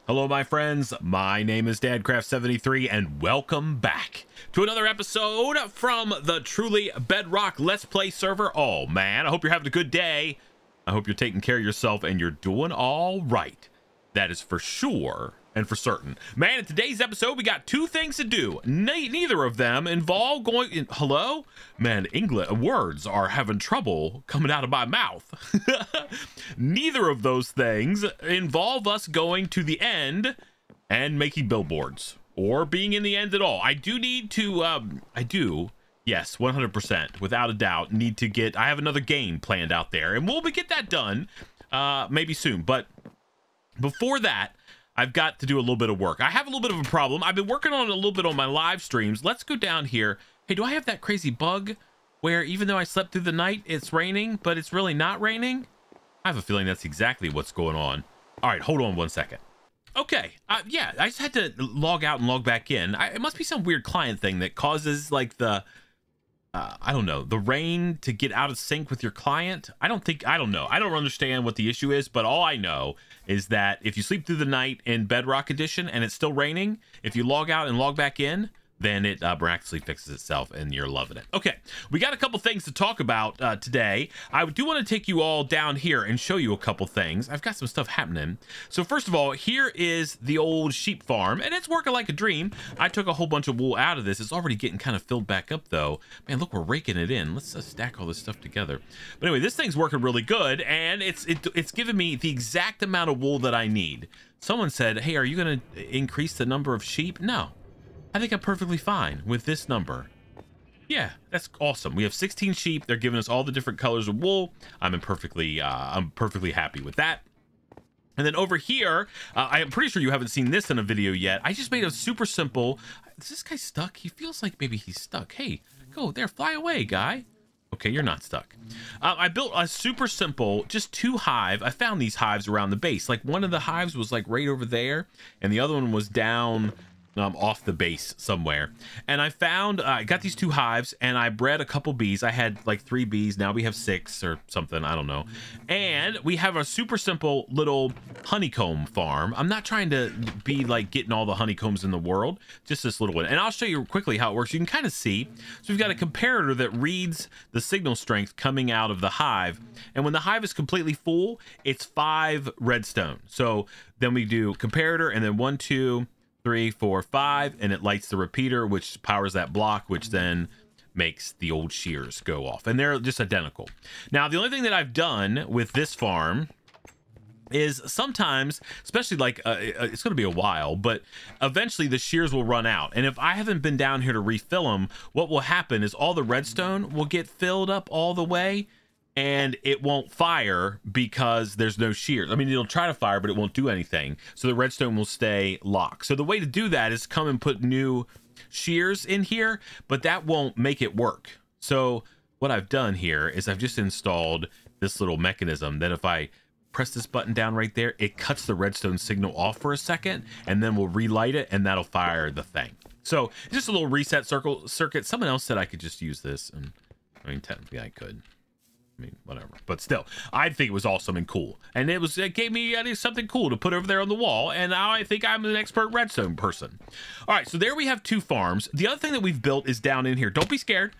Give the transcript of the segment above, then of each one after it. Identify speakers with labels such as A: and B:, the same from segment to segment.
A: Hello, my friends. My name is Dadcraft73, and welcome back to another episode from the truly Bedrock Let's Play server. Oh, man, I hope you're having a good day. I hope you're taking care of yourself and you're doing all right. That is for sure and for certain. Man, in today's episode, we got two things to do. Neither of them involve going in. Hello? Man, English words are having trouble coming out of my mouth. Neither of those things involve us going to the end and making billboards or being in the end at all. I do need to, yes, 100%, without a doubt, need to get, I have another game planned out there, and we'll get that done maybe soon. But before that, I've got to do a little bit of work. I have a little bit of a problem. I've been working on it a little bit on my live streams. Let's go down here. Hey, do I have that crazy bug where even though I slept through the night, it's raining, but it's really not raining? I have a feeling that's exactly what's going on. All right, hold on one second. Okay, yeah, I just had to log out and log back in. It must be some weird client thing that causes like the, I don't know, the rain to get out of sync with your client. I don't know. I don't understand what the issue is, but all I know is that if you sleep through the night in Bedrock Edition and it's still raining, if you log out and log back in, then it miraculously fixes itself and you're loving it. Okay, we got a couple things to talk about today. I do want to take you all down here and show you a couple things. I've got some stuff happening. So first of all, here is the old sheep farm, and it's working like a dream. I took a whole bunch of wool out of this. It's already getting kind of filled back up though. Man, look, we're raking it in. Let's stack all this stuff together. But anyway, this thing's working really good, and it's giving me the exact amount of wool that I need. Someone said, hey, are you going to increase the number of sheep? No. I think I'm perfectly fine with this number. Yeah, that's awesome. We have 16 sheep. They're giving us all the different colors of wool. I'm perfectly happy with that. And then over here, I'm pretty sure you haven't seen this in a video yet. I just made a super simple. Is this guy stuck? He feels like maybe he's stuck. Hey, go there, fly away, guy. Okay, you're not stuck. I built a super simple, just two hive. I found these hives around the base. Like one of the hives was like right over there, and the other one was down off the base somewhere. And I found I got these two hives, and I bred a couple bees. I had like 3 bees. Now we have 6 or something, I don't know. And we have a super simple little honeycomb farm. I'm not trying to be like getting all the honeycombs in the world, just this little one. And I'll show you quickly how it works. You can kind of see. So we've got a comparator that reads the signal strength coming out of the hive, and when the hive is completely full, it's 5 redstone. So then we do comparator, and then 1, 2, 3, 4, 5, and it lights the repeater, which powers that block, which then makes the old shears go off, and they're just identical. Now, the only thing that I've done with this farm is sometimes, especially like it's going to be a while, but eventually the shears will run out, and if I haven't been down here to refill them, what will happen is all the redstone will get filled up all the way, and it won't fire because there's no shears. I mean, it'll try to fire, but it won't do anything. So the redstone will stay locked. So the way to do that is come and put new shears in here, but that won't make it work. So what I've done here is I've just installed this little mechanism that if I press this button down right there, it cuts the redstone signal off for a second, and then we'll relight it, and that'll fire the thing. So just a little reset circuit. Someone else said I could just use this, and I mean, technically I could. I mean, whatever, but still, I think it was awesome and cool, and it gave me something cool to put over there on the wall, and now I think I'm an expert redstone person. All right, so there we have 2 farms. The other thing that we've built is down in here. Don't be scared.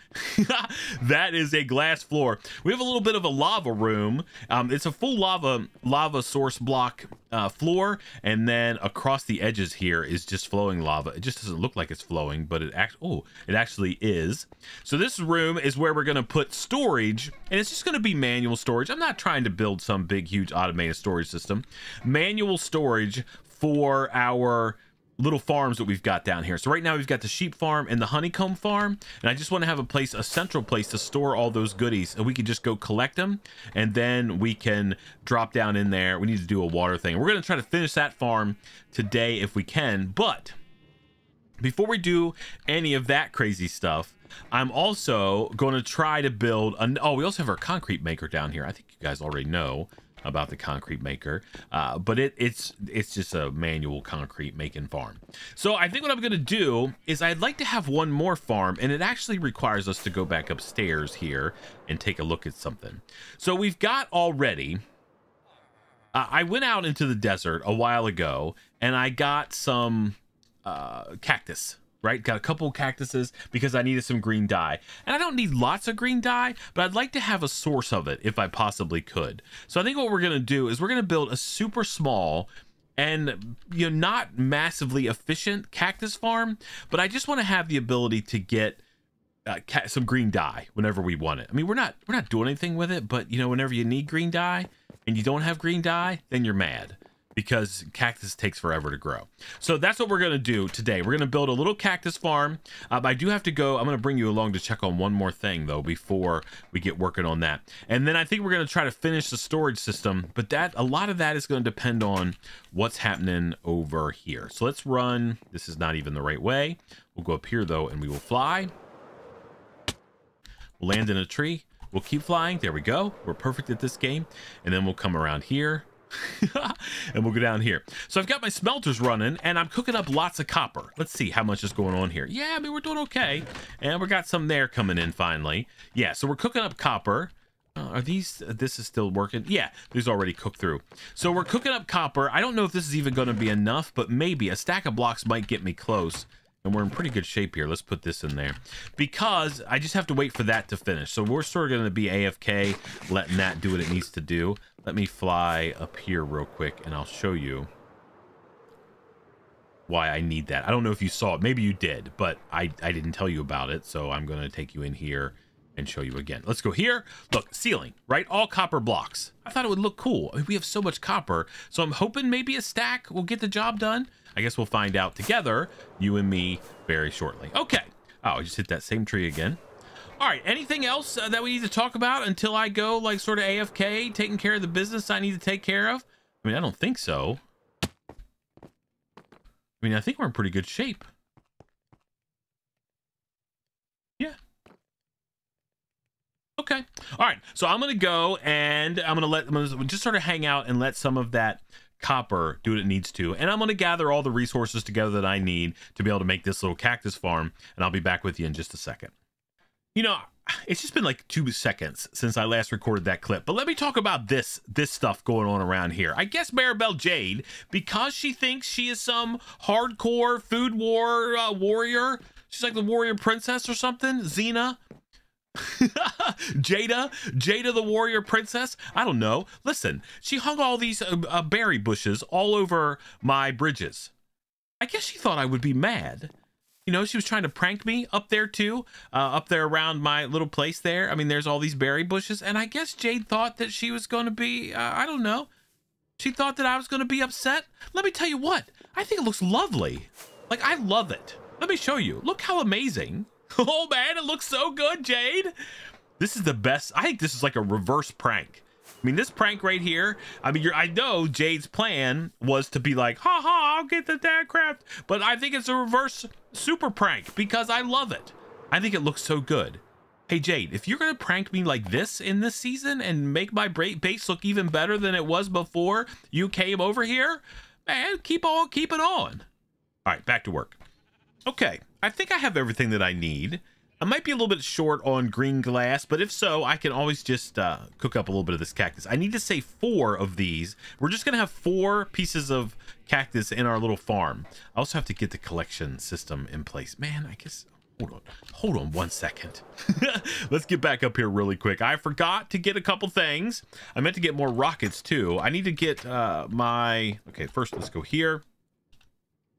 A: That is a glass floor. We have a little bit of a lava room. It's a full lava source block floor, and then across the edges here is just flowing lava. It just doesn't look like it's flowing, but it actually is. So this room is where we're going to put storage, and it's just going to be manual storage. I'm not trying to build some big huge automated storage system. Manual storage for our little farms that we've got down here. So right now we've got the sheep farm and the honeycomb farm, and I just want to have a central place to store all those goodies, and we can just go collect them, and then we can drop down in there. We need to do a water thing. We're going to try to finish that farm today if we can, but before we do any of that crazy stuff, I'm also going to try to build oh, we also have our concrete maker down here. I think you guys already know about the concrete maker, but it's just a manual concrete making farm. So I think what I'm going to do is I'd like to have one more farm, and it actually requires us to go back upstairs here and take a look at something. So we've got already I went out into the desert a while ago and I got some cactus, right? Got a couple of cactuses because I needed some green dye. And I don't need lots of green dye, but I'd like to have a source of it if I possibly could. So I think what we're going to do is we're going to build a super small and, you know, not massively efficient cactus farm, but I just want to have the ability to get some green dye whenever we want it. I mean, we're not doing anything with it, but you know, whenever you need green dye and you don't have green dye, then you're mad because cactus takes forever to grow. So that's what we're going to do today. We're going to build a little cactus farm. I do have to go. I'm going to bring you along to check on one more thing though before we get working on that. And then I think we're going to try to finish the storage system, but a lot of that is going to depend on what's happening over here. So let's run. This is not even the right way. We'll go up here though, and we will fly. We'll land in a tree. We'll keep flying. There we go. We're perfect at this game. And then we'll come around here and we'll go down here. So I've got my smelters running and I'm cooking up lots of copper. Let's see how much is going on here. Yeah, I mean, we're doing okay. And we got some there coming in finally. Yeah, so we're cooking up copper. Are these, this is still working? Yeah, these already cooked through. So we're cooking up copper. I don't know if this is even going to be enough, but maybe a stack of blocks might get me close. And we're in pretty good shape here. Let's put this in there because I just have to wait for that to finish. So we're sort of going to be AFK, letting that do what it needs to do. Let me fly up here real quick and I'll show you why I need that. I don't know if you saw it. Maybe you did, but I didn't tell you about it. So I'm going to take you in here and show you again. Let's go here. Look, ceiling, right? All copper blocks. I thought it would look cool. I mean, we have so much copper. So I'm hoping maybe a stack will get the job done. I guess we'll find out together, you and me, very shortly. Okay. Oh, I just hit that same tree again. All right. Anything else that we need to talk about until I go like sort of AFK, taking care of the business I need to take care of? I mean, I don't think so. I mean, I think we're in pretty good shape. Yeah. Okay. All right. So I'm going to go and I'm going to just sort of hang out and let some of that copper do what it needs to. And I'm going to gather all the resources together that I need to be able to make this little cactus farm. And I'll be back with you in just a second. You know, it's just been like 2 seconds since I last recorded that clip. But let me talk about this stuff going on around here. I guess Maribel Jade, because she thinks she is some hardcore food war warrior. She's like the warrior princess or something. Xena. Jada the warrior princess. I don't know. Listen, she hung all these berry bushes all over my bridges. I guess she thought I would be mad. You know, she was trying to prank me up there too, up there around my little place there. I mean, there's all these berry bushes, and I guess Jade thought that she was going to be, I don't know. She thought that I was going to be upset. Let me tell you what, I think it looks lovely. Like, I love it. Let me show you. Look how amazing. Oh man, it looks so good, Jade. This is the best. I think this is like a reverse prank. I mean, this prank right here, I mean, I know Jade's plan was to be like, ha ha, I'll get the Dadcraft. But I think it's a reverse super prank because I love it. I think it looks so good. Hey, Jade, if you're going to prank me like this in this season and make my base look even better than it was before you came over here, man, keep on keeping on. All right, back to work. Okay, I think I have everything that I need. I might be a little bit short on green glass, but if so, I can always just cook up a little bit of this cactus. I need to say 4 of these. We're just going to have 4 pieces of cactus in our little farm. I also have to get the collection system in place. Man, I guess... Hold on 1 second. Let's get back up here really quick. I forgot to get a couple things. I meant to get more rockets, too. I need to get my... Okay, first let's go here.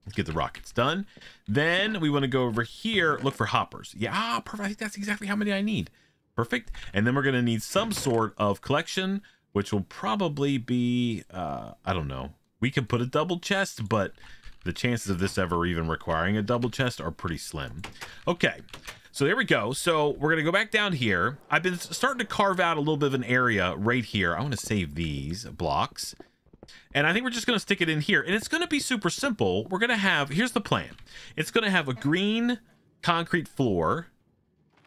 A: Let's get the rockets done. Then we want to go over here, look for hoppers. Yeah, perfect. I think that's exactly how many I need. Perfect. And then we're going to need some sort of collection, which will probably be, I don't know. We can put a double chest, but the chances of this ever even requiring a double chest are pretty slim. Okay, so there we go. So we're going to go back down here. I've been starting to carve out a little bit of an area right here. I want to save these blocks. And I think we're just going to stick it in here. And it's going to be super simple. We're going to have, here's the plan. It's going to have a green concrete floor.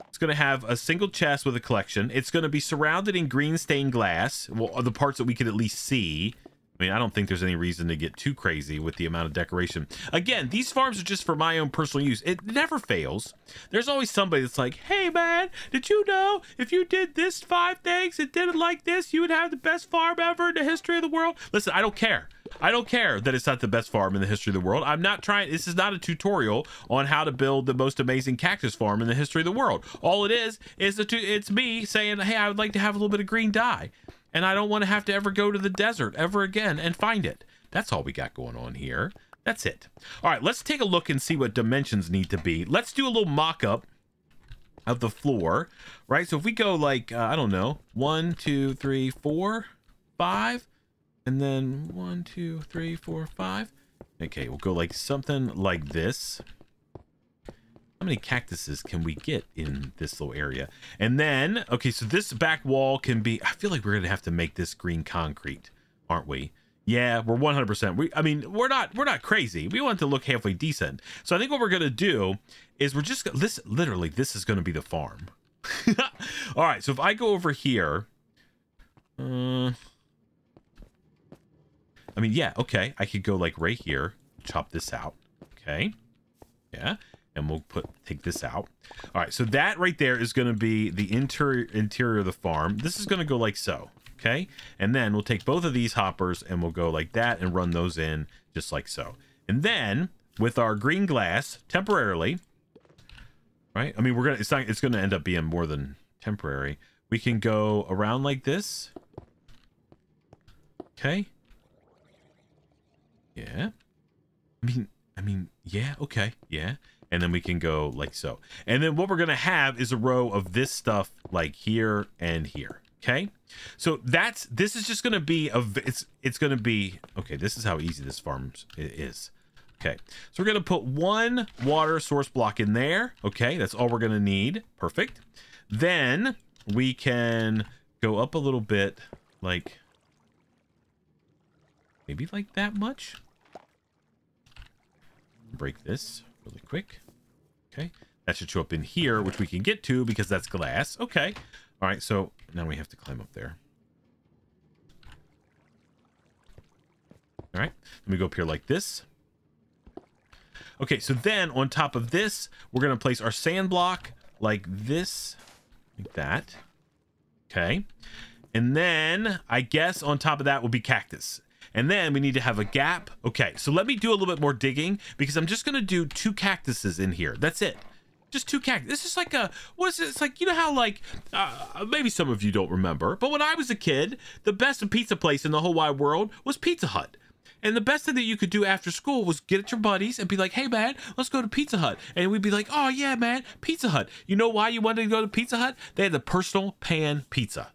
A: It's going to have a single chest with a collection. It's going to be surrounded in green stained glass. Well, the parts that we could at least see. I mean, I don't think there's any reason to get too crazy with the amount of decoration. Again, these farms are just for my own personal use. It never fails. There's always somebody that's like, hey man, did you know if you did this 5 things and did it like this, you would have the best farm ever in the history of the world? Listen, I don't care. I don't care that it's not the best farm in the history of the world. I'm not trying, this is not a tutorial on how to build the most amazing cactus farm in the history of the world. All it is it's me saying, hey, I would like to have a little bit of green dye, and I don't want to have to ever go to the desert ever again and find it. That's all we got going on here. That's it. All right, let's take a look and see what dimensions need to be. Let's do a little mock-up of the floor, right? So if we go like, I don't know, 1, 2, 3, 4, 5, and then 1, 2, 3, 4, 5. Okay, we'll go like something like this. How many cactuses can we get in this little area? And then, okay, so this back wall can be, I feel like we're gonna have to make this green concrete, aren't we? Yeah, we're 100%. I mean, we're not crazy. We want it to look halfway decent. So I think what we're gonna do is we're just, literally, this is gonna be the farm. All right, so if I go over here, I mean, yeah, okay. I could go like right here, chop this out. Okay. Yeah. And we'll take this out. All right. So that right there is going to be the interior of the farm. This is going to go like so. Okay. And then we'll take both of these hoppers and we'll go like that and run those in just like so. And then with our green glass temporarily, right? I mean, it's going to end up being more than temporary. We can go around like this. Okay. Yeah. I mean, yeah, okay, yeah. And then we can go like so. And then what we're gonna have is a row of this stuff like here and here. Okay. So this is just gonna be it's gonna be, okay, this is how easy this farm is. Okay. So we're gonna put 1 water source block in there. Okay, that's all we're gonna need. Perfect. Then we can go up a little bit, like maybe like that much. Break this really quick. Okay. That should show up in here, which we can get to because that's glass. Okay. All right. So now we have to climb up there. All right. Let me go up here like this. Okay. So then on top of this, we're going to place our sand block like this, like that. Okay. And then I guess on top of that will be cactus. And then we need to have a gap. Okay, so let me do a little bit more digging because I'm just going to do 2 cactuses in here. That's it. Just 2 cactus. This is like a, what is it? It's like, you know how like, maybe some of you don't remember, but when I was a kid, the best pizza place in the whole wide world was Pizza Hut. And the best thing that you could do after school was get at your buddies and be like, hey man, let's go to Pizza Hut. And we'd be like, oh yeah, man, Pizza Hut. You know why you wanted to go to Pizza Hut? They had the personal pan pizza.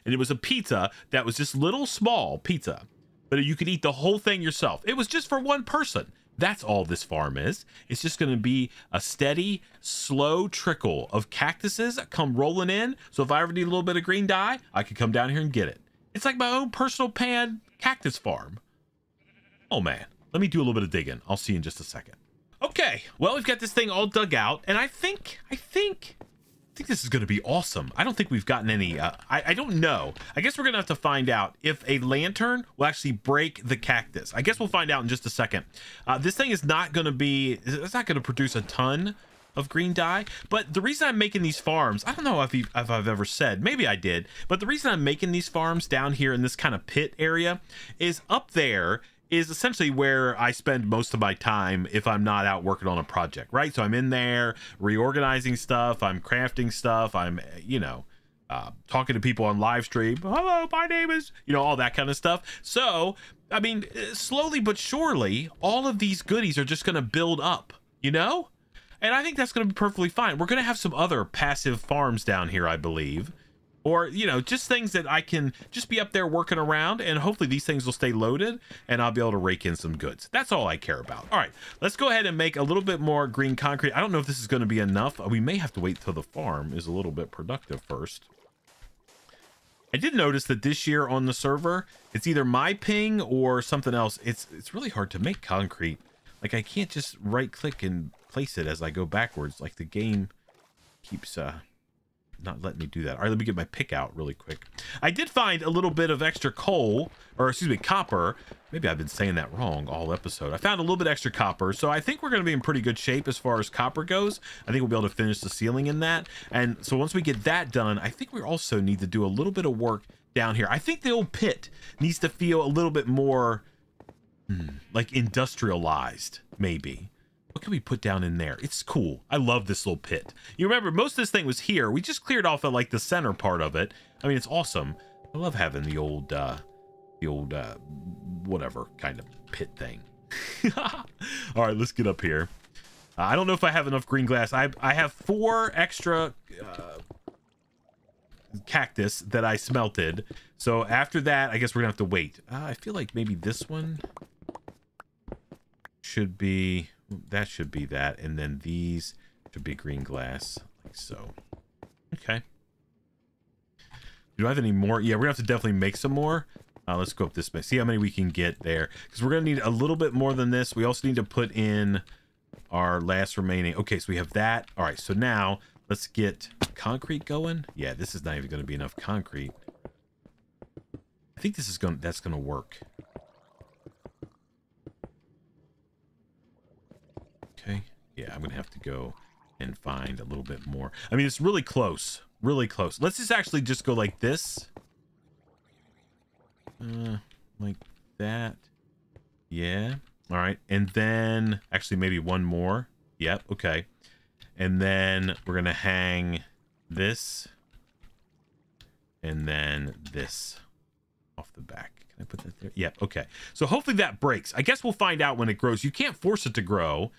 A: And it was a pizza that was just little small pizza, but you could eat the whole thing yourself. It was just for 1 person. That's all this farm is. It's just going to be a steady, slow trickle of cactuses that come rolling in. So if I ever need a little bit of green dye, I could come down here and get it. It's like my own personal pan cactus farm. Oh man, let me do a little bit of digging. I'll see you in just a second. Okay, well, we've got this thing all dug out, and I think this is going to be awesome. I don't think we've gotten any, I don't know. I guess we're going to have to find out if a lantern will actually break the cactus. I guess we'll find out in just a second. This thing is not going to be, it's not going to produce a ton of green dye, but the reason I'm making these farms, I don't know if I've ever said, maybe I did, but the reason I'm making these farms down here in this kind of pit area is up there is essentially where I spend most of my time if I'm not out working on a project, right? So I'm in there reorganizing stuff, I'm crafting stuff, I'm, you know, talking to people on live stream. Hello, my name is, you know, all that kind of stuff. So, I mean, slowly but surely, all of these goodies are just going to build up, you know? And I think that's going to be perfectly fine. We're going to have some other passive farms down here, I believe. Or, you know, just things that I can just be up there working around, and hopefully these things will stay loaded and I'll be able to rake in some goods. That's all I care about. All right, let's go ahead and make a little bit more green concrete. I don't know if this is going to be enough. We may have to wait till the farm is a little bit productive first. I did notice that this year on the server, it's either my ping or something else. It's really hard to make concrete. Like, I can't just right click and place it as I go backwards. Like, the game keeps not letting me do that. All right, let me get my pick out really quick. I did find a little bit of extra coal, or excuse me, copper. Maybe I've been saying that wrong all episode. I found a little bit extra copper, so I think we're going to be in pretty good shape as far as copper goes. I think we'll be able to finish the ceiling in that. And so once we get that done, I think we also need to do a little bit of work down here. I think the old pit needs to feel a little bit more like industrialized, maybe. What can we put down in there? It's cool. I love this little pit. You remember, most of this thing was here. We just cleared off like the center part of it. I mean, it's awesome. I love having the old whatever kind of pit thing. All right, let's get up here. I don't know if I have enough green glass. I have 4 extra cactus that I smelted. So after that, I guess we're gonna have to wait. I feel like maybe this one should be, that should be that, and then these should be green glass, like so. Okay. Do I have any more? Yeah, we're gonna have to definitely make some more. Let's go up this way. See how many we can get there, because we're gonna need a little bit more than this. We also need to put in our last remaining. Okay, so we have that. All right, so now let's get concrete going. Yeah, this is not even gonna be enough concrete. I think this is that's gonna work. Okay, yeah, I'm gonna have to go and find a little bit more. I mean, it's really close, really close. Let's just actually just go like this. Like that. Yeah. All right, and then actually maybe one more. Yep, okay. And then we're gonna hang this and then this off the back. Can I put that there? Yep, okay. So hopefully that breaks. I guess we'll find out when it grows. You can't force it to grow.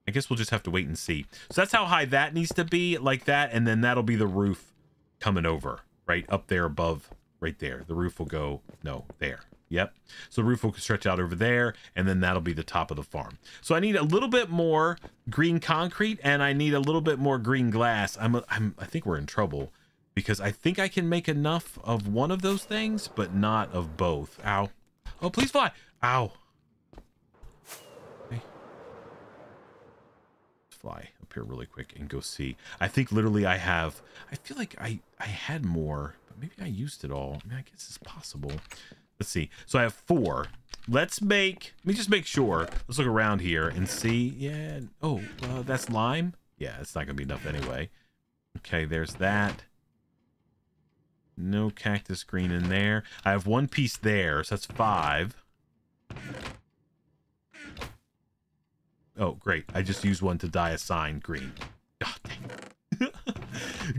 A: I guess we'll just have to wait and see. So that's how high that needs to be, like that, and then that'll be the roof coming over, right up there above, right there. The roof will go, no, there. Yep. So the roof will stretch out over there, and then that'll be the top of the farm. So I need a little bit more green concrete, and I need a little bit more green glass. I think we're in trouble, because I think I can make enough of one of those things, but not of both. Ow. Oh, please fly. Ow. Okay. Fly up here really quick and go see. I think literally I feel like I had more, but maybe I used it all. I mean, I guess it's possible. Let's see. So I have 4. Let me just make sure. Let's look around here and see. Yeah. Oh, that's lime. Yeah, it's not gonna be enough anyway. Okay, there's that. No cactus green in there. I have 1 piece there, so that's 5. Oh, great. I just used one to dye a sign green. God dang.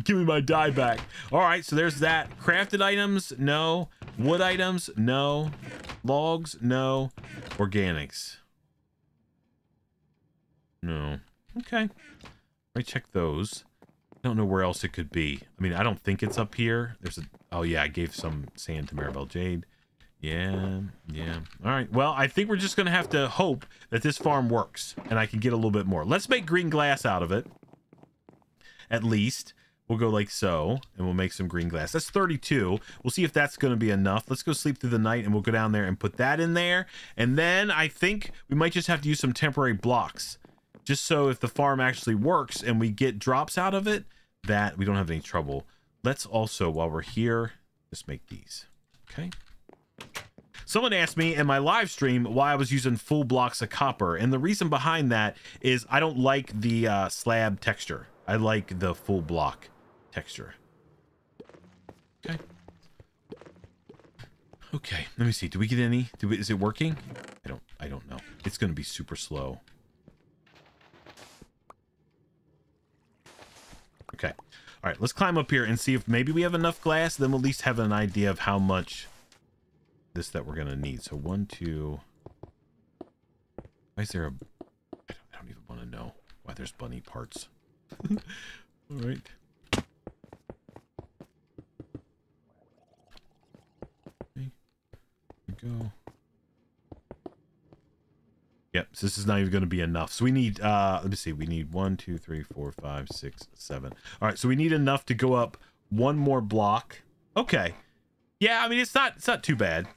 A: Give me my dye back. All right, so there's that. Crafted items, no. Wood items, no. Logs, no. Organics, no. Okay. Let me check those. I don't know where else it could be. I mean, I don't think it's up here. There's a... Oh, yeah, I gave some sand to Maribel Jade. Yeah, yeah. All right. Well, I think we're just going to have to hope that this farm works and I can get a little bit more. Let's make green glass out of it. At least. We'll go like so, and we'll make some green glass. That's 32. We'll see if that's going to be enough. Let's go sleep through the night, and we'll go down there and put that in there. And then I think we might just have to use some temporary blocks, just so if the farm actually works and we get drops out of it, that we don't have any trouble. Let's also, while we're here, just make these. Okay. Someone asked me in my live stream why I was using full blocks of copper, and the reason behind that is I don't like the slab texture. I like the full block texture. Okay. Okay, let me see. Do we get any? Is it working? I don't know. It's going to be super slow. Okay. All right, let's climb up here and see if maybe we have enough glass. Then we'll at least have an idea of how much this that we're going to need. So 1, 2. Why is there a... I don't even want to know why there's bunny parts. All right. Go. Yep, so this is not even going to be enough. So we need let me see, we need 1, 2, 3, 4, 5, 6, 7. All right, so we need enough to go up 1 more block. Okay. Yeah, I mean it's not too bad.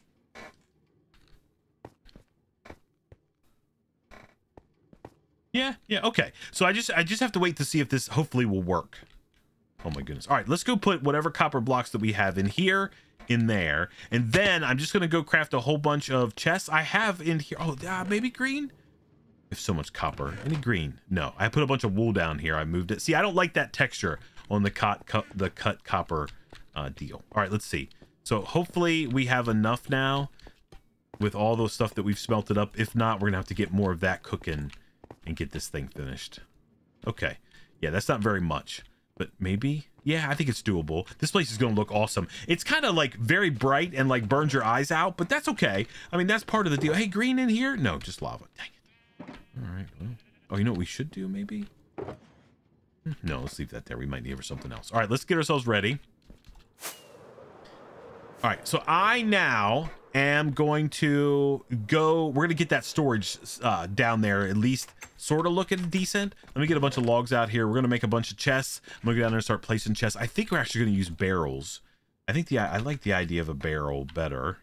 A: Yeah, okay. So I just have to wait to see if this hopefully will work. Oh my goodness. All right, let's go put whatever copper blocks that we have in here, in there. And then I'm just going to go craft a whole bunch of chests. I have in here. Oh, maybe green? I have so much copper. Any green? No. I put a bunch of wool down here. I moved it. See, I don't like that texture on the cut copper deal. All right, let's see. So hopefully we have enough now with all those stuff that we've smelted up. If not, we're gonna have to get more of that cooking and get this thing finished. Okay, yeah, that's not very much, but maybe, yeah, I think it's doable. This place is gonna look awesome. It's kind of like very bright and like burns your eyes out, but that's okay. I mean, that's part of the deal. Hey, green in here? No, just lava. Dang it. All right, well, oh, you know what we should do maybe? No, let's leave that there. We might need it for something else. All right, let's get ourselves ready. All right, so I now am going to go, we're gonna get that storage down there, at least sort of looking decent. Let me get a bunch of logs out here. We're gonna make a bunch of chests. I'm gonna go down there and start placing chests. I think we're actually gonna use barrels. I think I like the idea of a barrel better.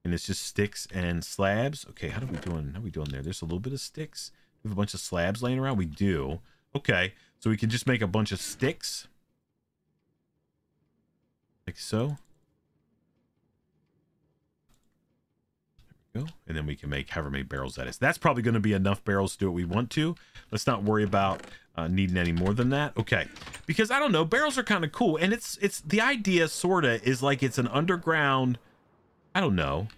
A: And it's just sticks and slabs. Okay, how are we doing there? There's a little bit of sticks. We have a bunch of slabs laying around. We do. Okay, so we can just make a bunch of sticks. Like so. And then we can make however many barrels that is. That's probably going to be enough barrels to do what we want to. Let's not worry about needing any more than that. Okay, because I don't know, barrels are kind of cool, and it's the idea sorta is like it's an underground, I don't know.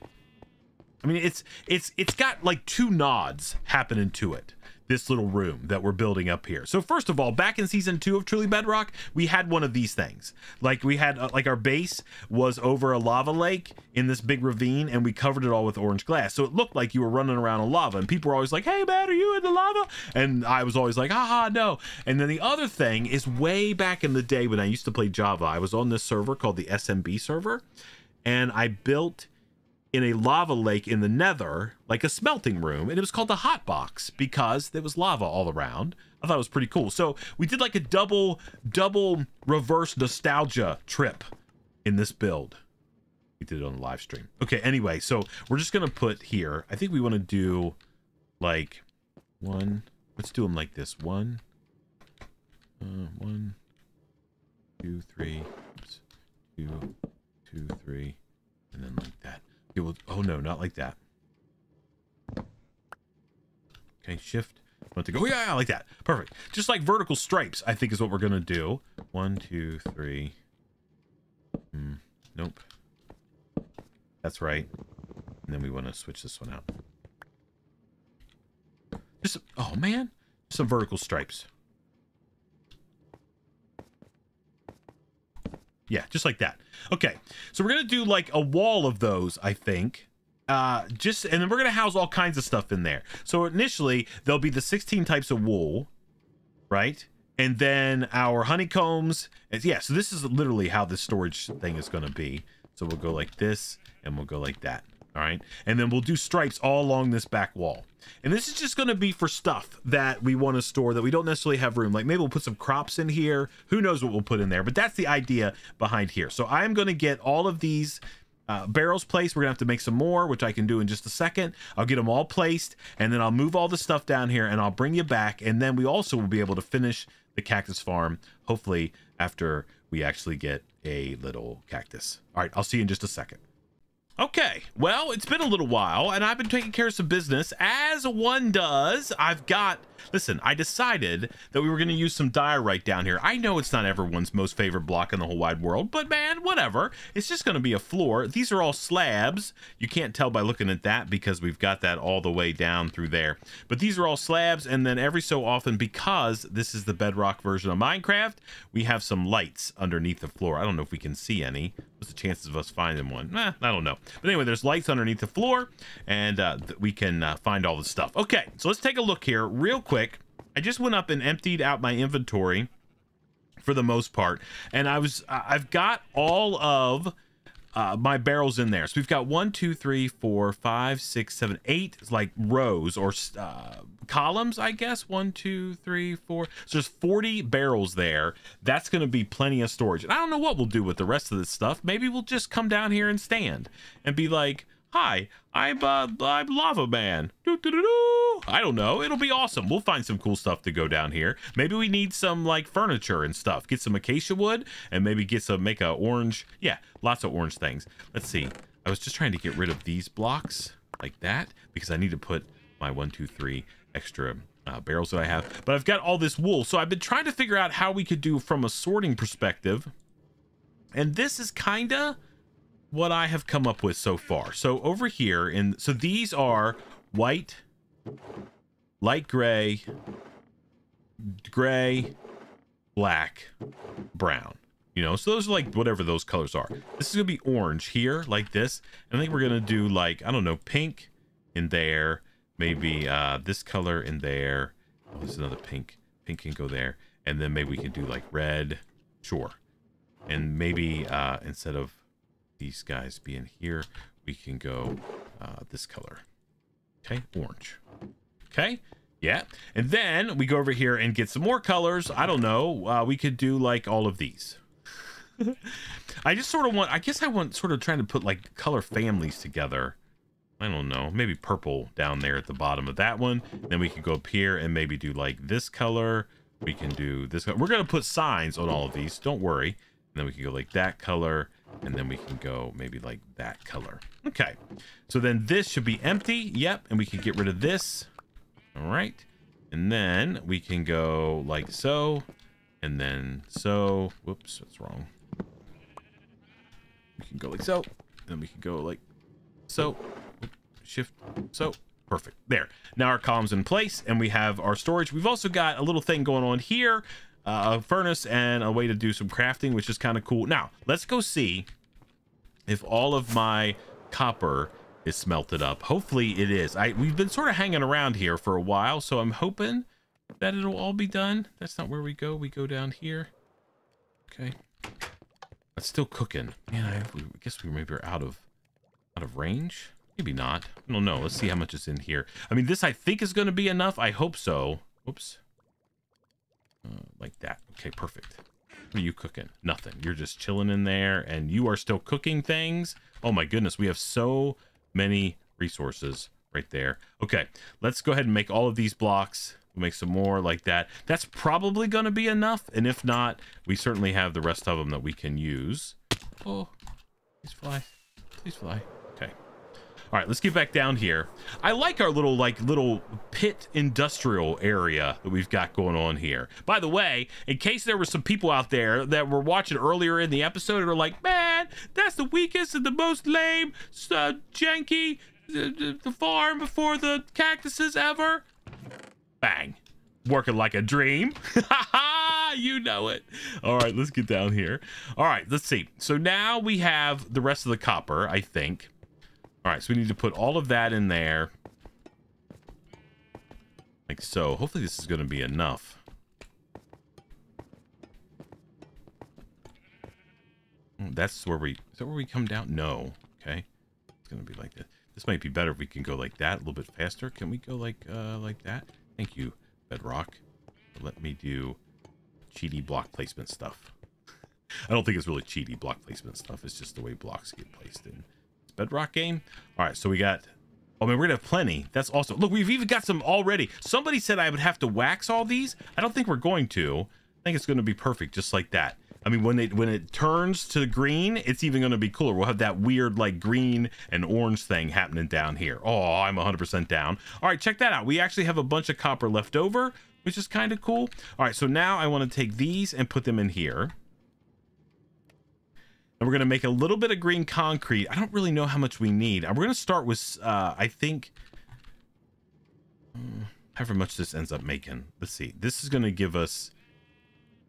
A: I mean, it's got like two nods happening to it. This little room that we're building up here. So first of all, back in season 2 of Truly Bedrock, we had one of these things. Like we had, like our base was over a lava lake in this big ravine, and we covered it all with orange glass. So it looked like you were running around in lava, and people were always like, hey man, are you in the lava? And I was always like, haha, no. And then the other thing is way back in the day when I used to play Java, I was on this server called the SMB server, and I built in a lava lake in the nether, like a smelting room, and it was called the hot box because there was lava all around. I thought it was pretty cool. So we did like a double reverse nostalgia trip in this build. We did it on the live stream. Okay, anyway, so we're just gonna put here, I think we want to do like one, let's do them like this. 1, 1, 2, 3, oops, 2, 2, 3, and then like that. Okay, well, oh no, not like that. Okay, shift. Want to go? Yeah, like that. Perfect. Just like vertical stripes, I think is what we're gonna do. 1, 2, 3. Nope. That's right. And then we want to switch this one out. Just, oh man, some vertical stripes. Yeah, just like that. Okay, so we're gonna do like a wall of those, I think. And then we're gonna house all kinds of stuff in there. So initially there'll be the 16 types of wool, right? And then our honeycombs. Yeah, so this is literally how this storage thing is gonna be. So we'll go like this, and we'll go like that. All right, and then we'll do stripes all along this back wall. And this is just going to be for stuff that we want to store that we don't necessarily have room. Like maybe we'll put some crops in here. Who knows what we'll put in there, but that's the idea behind here. So I'm going to get all of these barrels placed. We're gonna have to make some more, which I can do in just a second. I'll get them all placed, and then I'll move all the stuff down here, and I'll bring you back, and then we also will be able to finish the cactus farm, hopefully after we actually get a little cactus. All right, I'll see you in just a second. Okay, well, it's been a little while, and I've been taking care of some business, as one does. Listen, I decided that we were going to use some diorite down here. I know it's not everyone's most favorite block in the whole wide world, but man, whatever. It's just going to be a floor. These are all slabs. You can't tell by looking at that because we've got that all the way down through there. But these are all slabs, and then every so often, because this is the Bedrock version of Minecraft, we have some lights underneath the floor. I don't know if we can see any. What's the chances of us finding one? I don't know. But anyway, there's lights underneath the floor, and we can find all the stuff. Okay, so let's take a look here real quick. I just went up and emptied out my inventory for the most part, and I've got all of my barrels in there. So we've got 1, 2, 3, 4, 5, 6, 7, 8 like rows or columns, I guess. 1, 2, 3, 4. So there's 40 barrels there. That's going to be plenty of storage. And I don't know what we'll do with the rest of this stuff. Maybe we'll just come down here and stand and be like, "Hi, I'm Lava Man. Doo -doo -doo -doo. I don't know. It'll be awesome. We'll find some cool stuff to go down here. Maybe we need some like furniture and stuff. Get some acacia wood and maybe make a orange. Yeah, lots of orange things. Let's see. I was just trying to get rid of these blocks like that because I need to put my 1, 2, 3 extra barrels that I have. But I've got all this wool. So I've been trying to figure out how we could do from a sorting perspective. And this is kind of what I have come up with so far. So over here, so these are white, light gray, black, brown. You know, so those are like whatever those colors are. This is gonna be orange here, like this. And I think we're gonna do like, I don't know, pink in there. Maybe this color in there. Oh, there's another pink. Pink can go there. And then maybe we can do like red. Sure. And maybe instead of these guys being here, we can go this color. Okay, orange. Okay, yeah. And then we go over here and get some more colors. I don't know. We could do like all of these. I just sort of want, I guess I want sort of trying to put like color families together. I don't know, maybe purple down there at the bottom of that one. Then we can go up here and maybe do like this color. We can do this color. We're going to put signs on all of these. Don't worry. And then we can go like that color. And then we can go maybe like that color. Okay. So then this should be empty. Yep. And we can get rid of this. All right. And then we can go like so. And then so. Whoops, that's wrong. We can go like so. And then we can go like so. Shift so. Perfect. There. Now our column's in place and we have our storage. We've also got a little thing going on here. A furnace and a way to do some crafting, which is kind of cool. Now, let's go see if all of my copper is smelted up. Hopefully it is. We've been sort of hanging around here for a while, so I'm hoping that it'll all be done. That's not where we go. We go down here. Okay. That's still cooking. Man, I guess we maybe are out of range. Maybe not. I don't know. Let's see how much is in here. I mean, this I think is going to be enough. I hope so. Whoops. Like that. Okay, perfect. What are you cooking? Nothing. You're just chilling in there and you are still cooking things. Oh my goodness. We have so many resources right there. Okay, let's go ahead and make all of these blocks. We'll make some more like that. That's probably going to be enough. And if not, we certainly have the rest of them that we can use. Oh, please fly. Please fly. Okay. All right, let's get back down here. I like our little pit industrial area that we've got going on here. By the way, in case there were some people out there that were watching earlier in the episode and are like, man, that's the weakest and the most lame, janky, the farm before the cactuses ever. Bang. Working like a dream. You know it. All right, let's get down here. All right, let's see. So now we have the rest of the copper, I think. All right, so we need to put all of that in there. Like so. Hopefully this is going to be enough. That's where is that where we come down? No. Okay. It's going to be like this. This might be better if we can go like that a little bit faster. Can we go like that? Thank you, Bedrock. Let me do cheaty block placement stuff. I don't think it's really cheaty block placement stuff. It's just the way blocks get placed in Bedrock game. All right, so we got, oh man, we're gonna have plenty. That's awesome. Look, we've even got some already. Somebody said I would have to wax all these. I don't think we're going to. I think it's gonna be perfect just like that. I mean, when it turns to green, it's even gonna be cooler. We'll have that weird like green and orange thing happening down here. Oh, I'm 100% down. All right, check that out. We actually have a bunch of copper left over, which is kind of cool. All right, so now I want to take these and put them in here. And we're going to make a little bit of green concrete. I don't really know how much we need. We're going to start with, I think, however much this ends up making. Let's see. This is going to give us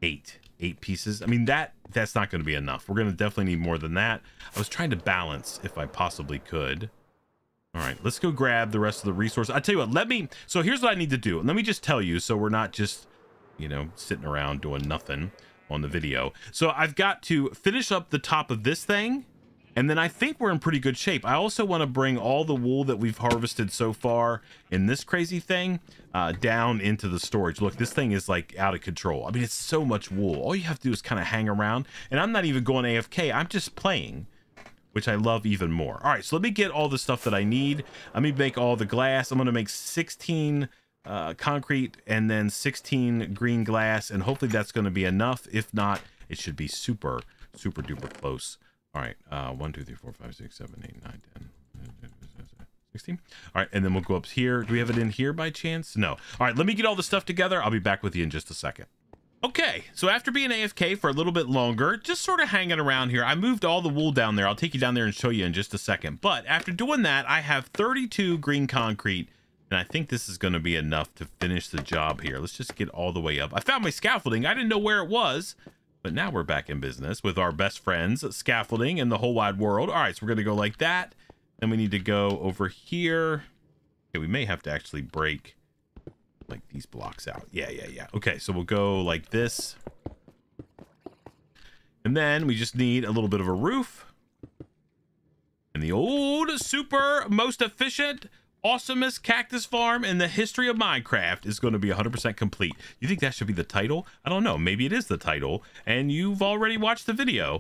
A: eight pieces. I mean, that's not going to be enough. We're going to definitely need more than that. I was trying to balance if I possibly could. All right, let's go grab the rest of the resources. I tell you what, so here's what I need to do. Let me just tell you so we're not just, sitting around doing nothing on the video. So I've got to finish up the top of this thing, and then I think we're in pretty good shape. I also want to bring all the wool that we've harvested so far in this crazy thing down into the storage. Look, this thing is like out of control. I mean, it's so much wool. All you have to do is kind of hang around, and I'm not even going AFK. I'm just playing. which I love even more. All right, so let me get all the stuff that I need. Let me make all the glass. I'm going to make 16 concrete and then 16 green glass, and hopefully that's going to be enough. If not, it should be super duper close. All right, 1 2 3 4 5 6 7 8 9 10 16. All right, and then we'll go up here. Do we have it in here by chance? No. All right, let me get all the stuff together. I'll be back with you in just a second. Okay, so after being AFK for a little bit longer, just sort of hanging around here, I moved all the wool down there. I'll take you down there and show you in just a second. But after doing that, I have 32 green concrete, and I think this is going to be enough to finish the job here. Let's just get all the way up. I found my scaffolding. I didn't know where it was, but now we're back in business with our best friends, scaffolding in the whole wide world. All right, so we're going to go like that. Then we need to go over here. Okay, we may have to actually break like these blocks out. Yeah. Okay, so we'll go like this. And then we just need a little bit of a roof. And the old super most efficient, awesomest cactus farm in the history of Minecraft is going to be 100% complete. You think that should be the title? I don't know. Maybe it is the title and you've already watched the video.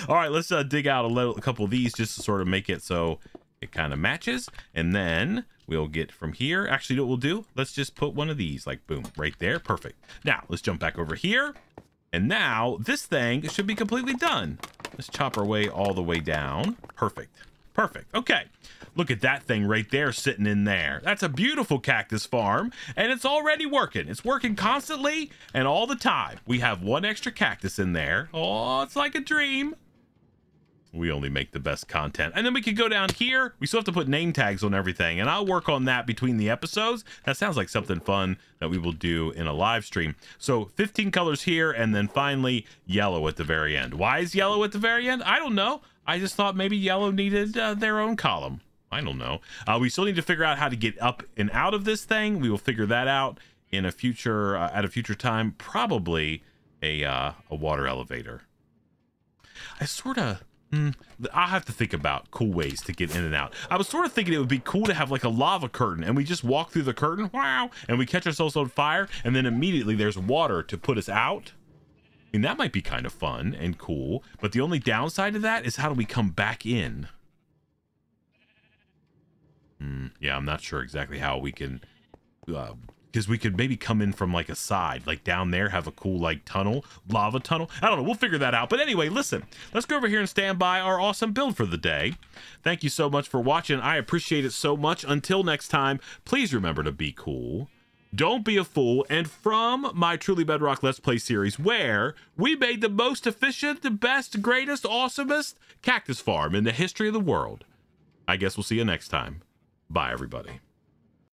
A: All right, let's dig out a couple of these just to sort of make it so it kind of matches. And then we'll get from here. Actually, what we'll do, let's just put one of these like boom right there. Perfect. Now let's jump back over here. And now this thing should be completely done. Let's chop our way all the way down. Perfect. Okay, look at that thing right there sitting in there. That's a beautiful cactus farm, and it's already working. It's working constantly and all the time. We have one extra cactus in there. Oh, it's like a dream. We only make the best content. And then we could go down here. We still have to put name tags on everything, and I'll work on that between the episodes. That sounds like something fun that we will do in a live stream. So 15 colors here, and then finally yellow at the very end. Why is yellow at the very end? I don't know. I just thought maybe yellow needed their own column. I don't know. We still need to figure out how to get up and out of this thing. We will figure that out in a future at a future time. Probably a water elevator. I sort of. I'll have to think about cool ways to get in and out. I was sort of thinking it would be cool to have like a lava curtain and we just walk through the curtain, wow, and we catch ourselves on fire, and then immediately there's water to put us out. I mean, that might be kind of fun and cool, but the only downside to that is how do we come back in? Yeah, I'm not sure exactly how we can, because we could maybe come in from like a side, like down there, have a cool like tunnel, lava tunnel. I don't know, we'll figure that out. But anyway, listen, let's go over here and stand by our awesome build for the day. Thank you so much for watching. I appreciate it so much. Until next time, please remember to be cool. Don't be a fool. And from my Truly Bedrock Let's Play series, where we made the most efficient, the best, greatest, awesomest cactus farm in the history of the world. I guess we'll see you next time. Bye, everybody.